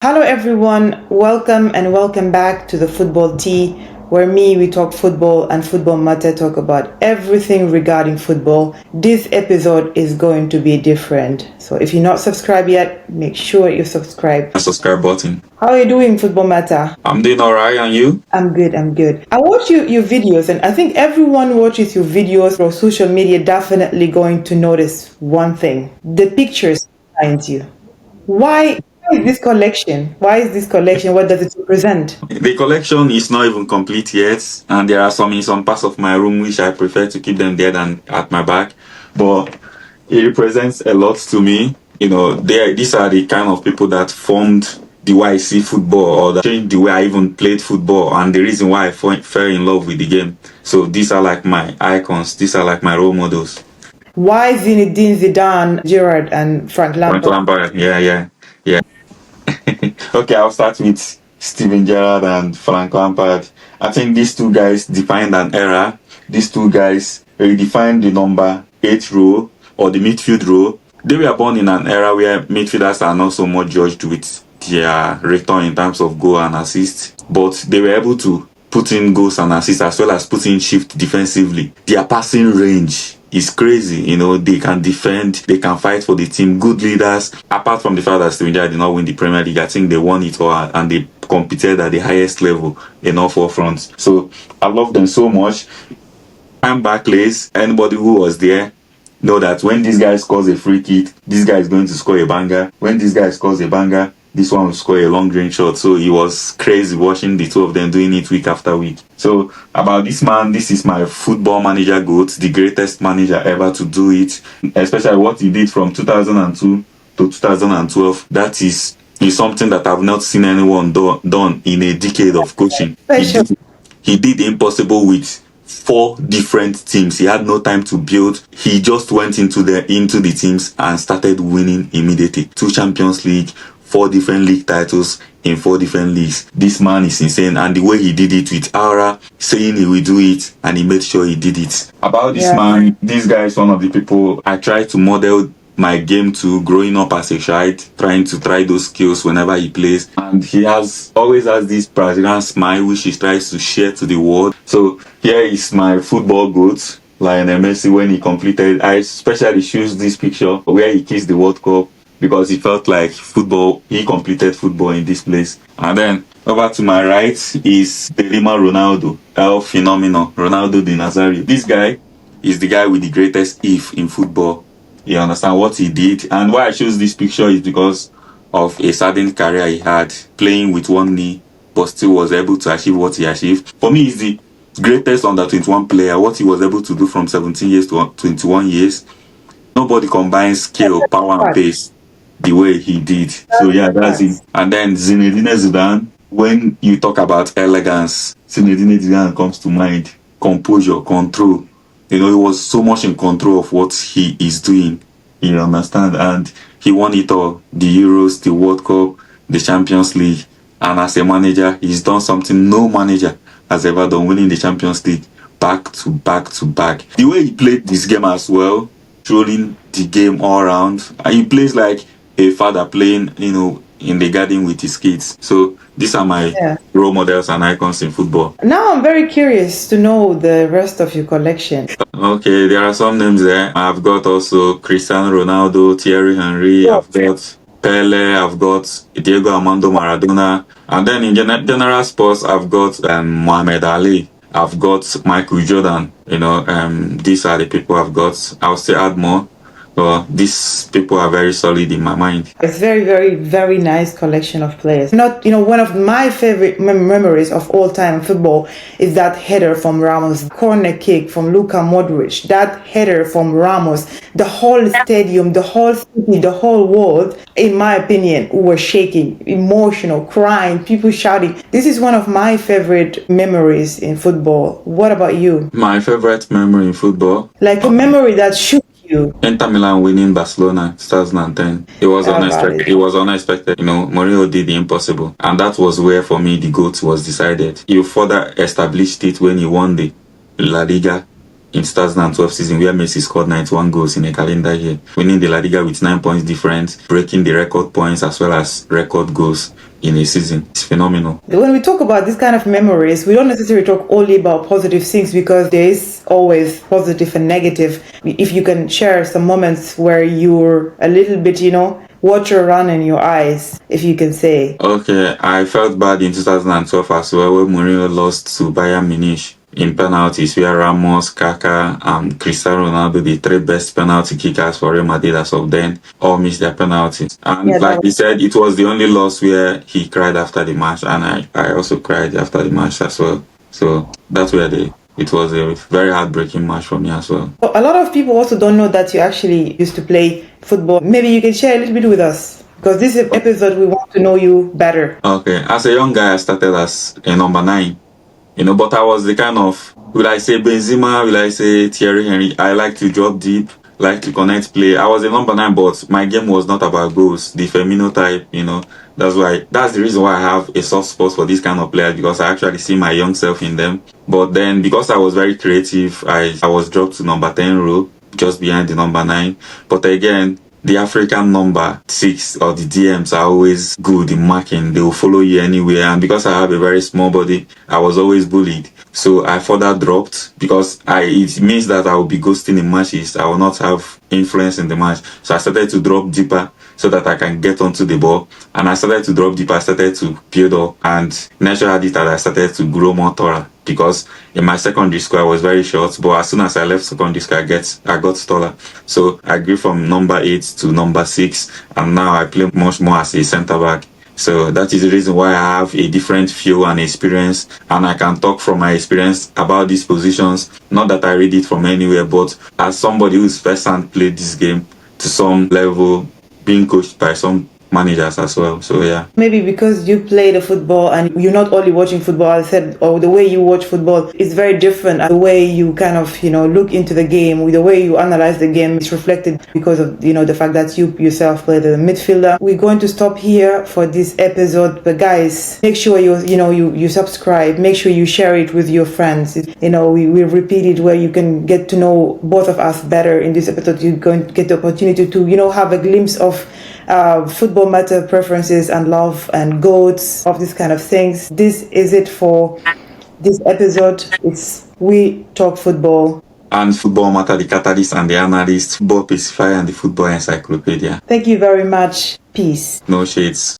Hello, everyone. Welcome and welcome back to the Football Tea, where we talk football and Football Matter talk about everything regarding football. This episode is going to be different. So if you're not subscribed yet, make sure you subscribe. Subscribe button. How are you doing, Football Matter? I'm doing alright, and you? I'm good. I watch your videos, and I think everyone watches your videos or social media definitely going to notice one thing: the pictures behind you. Why is this collection? Why is this collection? What does it represent? The collection is not even complete yet, and there are some in some parts of my room which I prefer to keep them there than at my back. But it represents a lot to me. These are the kind of people that formed the way I see football, or that changed the way I even played football, and the reason why I fell in love with the game. So these are like my icons. These are like my role models. Why Zinedine Zidane, Gerrard, and Frank Lampard? Frank Lampard, yeah. Okay, I'll start with Steven Gerrard and Frank Lampard. I think these two guys defined an era. These two guys redefined the number 8 row, or the midfield row. They were born in an era where midfielders are not so much judged with their return in terms of goal and assist, but they were able to put in goals and assists as well as put in shift defensively. Their passing range is crazy. They can defend, they can fight for the team, good leaders. Apart from the fact that Steven Gerrard did not win the Premier League, I think they won it all, and they competed at the highest level in all 4 fronts. So I love them so much. I'm Barclays. Anybody who was there know that when this guy scores a free kick, this guy is going to score a banger. When this guy scores a banger, this one will score a long range shot. So it was crazy watching the two of them doing it week after week. So about this man, this is my football manager GOAT, the greatest manager ever to do it. Especially what he did from 2002 to 2012. That is something that I've not seen anyone done in a decade of coaching. He did the impossible with 4 different teams. He had no time to build. He just went into the teams and started winning immediately. 2 Champions League, 4 different league titles in 4 different leagues. This man is insane, and the way he did it with aura, saying he will do it, and he made sure he did it. About this man, this guy is one of the people I try to model my game to growing up as a child, trying to try those skills whenever he plays. And he always has this Brazilian smile which he tries to share to the world. So here is my football GOAT, Lionel Messi, when he completed. I especially choose this picture where he kissed the World Cup, because he felt like he completed football in this place. And then over to my right is the Lima Ronaldo, El Fenomeno, Ronaldo de Nazario. This guy is the guy with the greatest if in football. You understand what he did? And why I chose this picture is because of a sudden career he had, playing with one knee, but still was able to achieve what he achieved. For me, he's the greatest under-21 player. What he was able to do from 17 years to 21 years. Nobody combines skill, power, and pace the way he did. So yeah, that's it. And then Zinedine Zidane. When you talk about elegance, Zinedine Zidane comes to mind. Composure, control. He was so much in control of what he is doing. You understand? And he won it all. The Euros, the World Cup, the Champions League. And as a manager, he's done something no manager has ever done, winning the Champions League back to back to back. The way he played this game as well, controlling the game all around. And he plays like a father playing, in the garden with his kids. So these are my role models and icons in football. Now I'm very curious to know the rest of your collection. Okay, there are some names there. I've got also Cristiano Ronaldo, Thierry Henry, I've got Pele, I've got Diego Armando Maradona. And then in general sports, I've got Muhammad Ali. I've got Michael Jordan. These are the people I've got. I'll still add more. But these people are very solid in my mind. It's very, very, very nice collection of players. One of my favorite memories of all time in football is that header from Ramos, corner kick from Luka Modric, that header from Ramos. The whole stadium, the whole city, the whole world, in my opinion, were shaking, emotional, crying, people shouting. This is one of my favorite memories in football. What about you? My favorite memory in football? Like a memory that shook you. Inter Milan winning Barcelona 2010. It was unexpected. It was unexpected. Mourinho did the impossible, and that was where for me the GOAT was decided. He further established it when he won the La Liga in 2012 season, where Messi scored 91 goals in a calendar year, winning the La Liga with 9 points difference, breaking the record points as well as record goals in a season. It's phenomenal. When we talk about this kind of memories, we don't necessarily talk only about positive things because there is always positive and negative. If you can share some moments where you're a little bit, water run in your eyes, if you can say. Okay, I felt bad in 2012 as well when Mourinho lost to Bayern Munich in penalties, where Ramos, Kaká, and Cristiano Ronaldo, the three best penalty kickers for Real Madrid as of then, all missed their penalties. And Yeah, like he said, it was the only loss where he cried after the match, and I also cried after the match as well. So that's where it was a very heartbreaking match for me as well. A lot of people also don't know that you actually used to play football. Maybe you can share a little bit with us because this episode we want to know you better. Okay, as a young guy, I started as a number 9. But I was the kind of, will I say Benzema, will I say Thierry Henry? I like to drop deep, like to connect play. I was a number 9, but my game was not about goals. The Firmino type, that's the reason why I have a soft spot for this kind of players, because I actually see my young self in them. But then, because I was very creative, I was dropped to number 10 row, just behind the number 9. But again, the African number 6 or the DMs are always good in marking. They will follow you anywhere. And because I have a very small body, I was always bullied. So I further dropped because it means that I will be ghosting in matches. I will not have influence in the match. So I started to drop deeper so that I can get onto the ball. And I started to drop deeper. I started to build up. And naturally, that I started to grow more taller. Because in my secondary school, I was very short, but as soon as I left secondary school, I got taller. So I grew from number 8 to number 6, and now I play much more as a center back. So that is the reason why I have a different feel and experience, and I can talk from my experience about these positions. Not that I read it from anywhere, but as somebody who's first-hand played this game to some level, being coached by some managers as well. So yeah, maybe because you play the football and you're not only watching football, I said, or the way you watch football is very different. The way you kind of look into the game, the way you analyze the game is reflected because of the fact that you yourself play the midfielder. We're going to stop here for this episode, but guys, make sure you subscribe, make sure you share it with your friends. We repeat it where you can get to know both of us better. In this episode, you're going to get the opportunity to have a glimpse of football matter preferences and love and goats of these kind of things. This is it for this episode. It's We Talk Football. And Football Matter, the catalyst and the analyst, football pacifier and the football encyclopedia. Thank you very much. Peace. No shades.